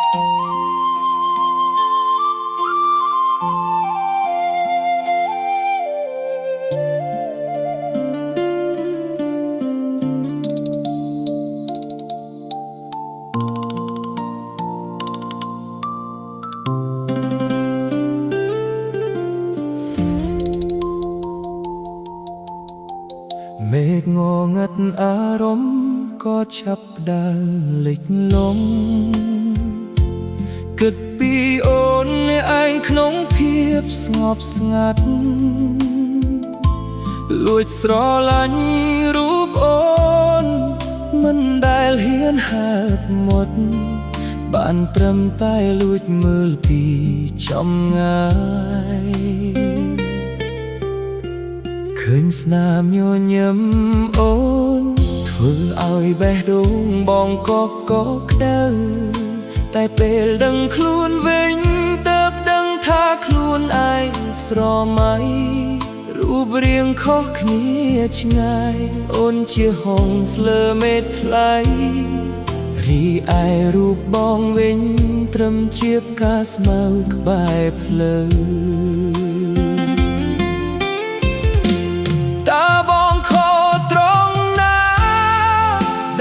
មេឃងងឹតអារម្មណ៍ក៏ចាប់ផ្ដើមលិចលង់គិតពីអូនឯងក្នុងភាពស្ងប់ស្ងាត់លួចស្រឡាញ់រូបអូនមិនដែលហ៊ានហើបមុតបានត្រឹមតែលួចមើលពីចំងាយឃើញស្នាមញញឹមអូនធ្វើឲ្យបេះដូងបងក៏ក្ដៅតែពេលដឹងខ្លួនវិញទើបដឹងថាខ្លួនឯងស្រមៃរូបរាងខុសគ្នាឆ្ងាយអូនជាហងស្លើមេតថ្លៃរីឯរូបបងវិញត្រឹមជាផ្កាស្មៅក្បែរភ្លើងតើបងខុសត្រង់ណា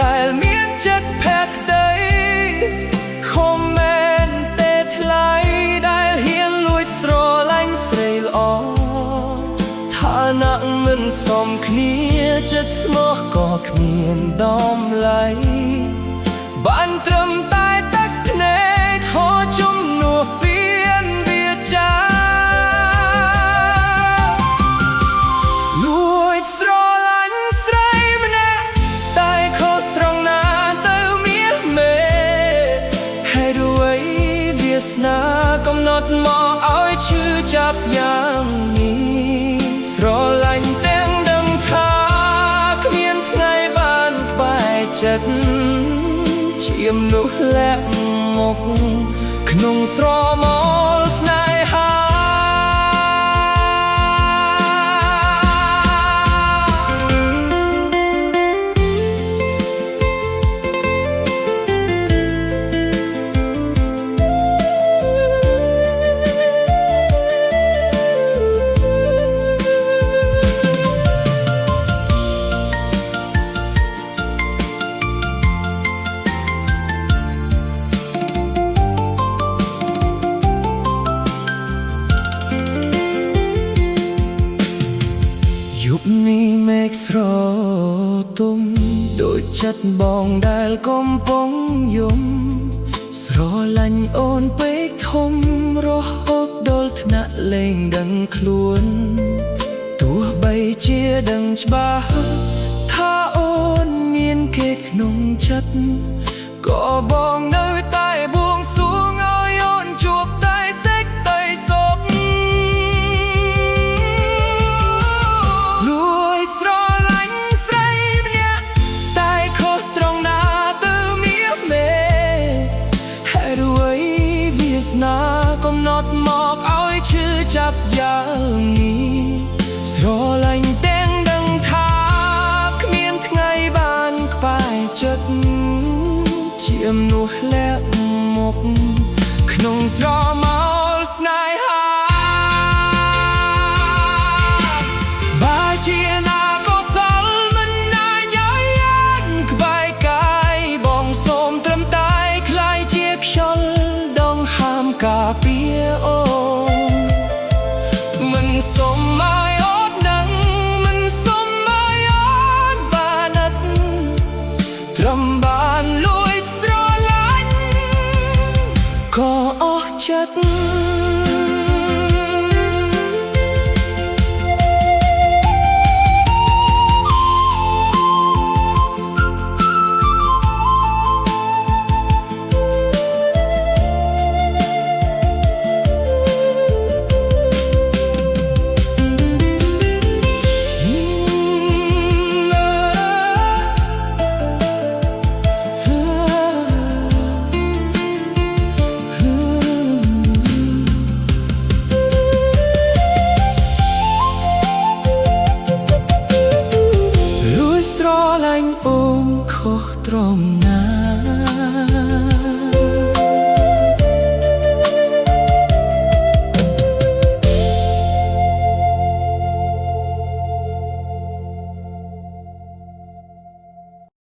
ដែលមានចិត្តភក្តីខំមែនទេថ្លៃដែលហ៊ានលួចស្រឡាញ់ស្រីល្អឋានៈមិនសមគ្នាចិត្តស្មោះក៏គ្មានតម្លៃបានត្រឹមតែទឹកភ្នែកហូរជំនួសពៀនវាចាលួចស្រឡាញ់ស្រីម្នាក់តែខុសត្រង់ណាទៅមាសមេហេតុអ្វីវាសនាកំណត់មកឲ្យឈឺចាប់យ៉ាងនេះស្រឡាញ់ទាំងដឹងថាគ្មានថ្ងៃបានបែកចិត្តជាមនុស្សលាក់មុខក្នុងស្រមោលស្នេហាយប់នេះមេឃស្រទុំដូចចិត្តបងដែលកំពុងយំស្រឡាញ់អូនពេកធំរហូតដល់ថ្នាក់លែងដឹងខ្លួនទោះបីជាដឹងច្បាស់ថាអូនមានគេក្នុងចិត្តក៏បងនៅតែបួងសួងឲ្យអូនជួបតែសេចក្តីសុខលួចស្រឡាញ់ស្រីម្នាក់តែខុសត្រង់ណាទៅមាសមេហេតុអ្វីវាសនាកំណត់មកឲ្យឈឺចាប់យ៉ាងនេះស្រឡាញ់ទាំងដឹងថាគ្មានថ្ងៃបានក្បែរចិត្តជាមនុស្សលាក់មុខក្នុងស្រមោលស្នេហាបើជាណាក៏សល់មិនណាយាយយ៉ានក្បែរកាយបងសូមត្រឹមតែខ្លាយជាខ្យល់ដងហាមការពារអូនមិនសូមឲ្យអូនដឹងមិនសូមឲ្យអូនបានអត់ត្រឹមបានលួចស្រឡាញ់ក៏អស់ចិត្តអូនខុសត្រង់ណា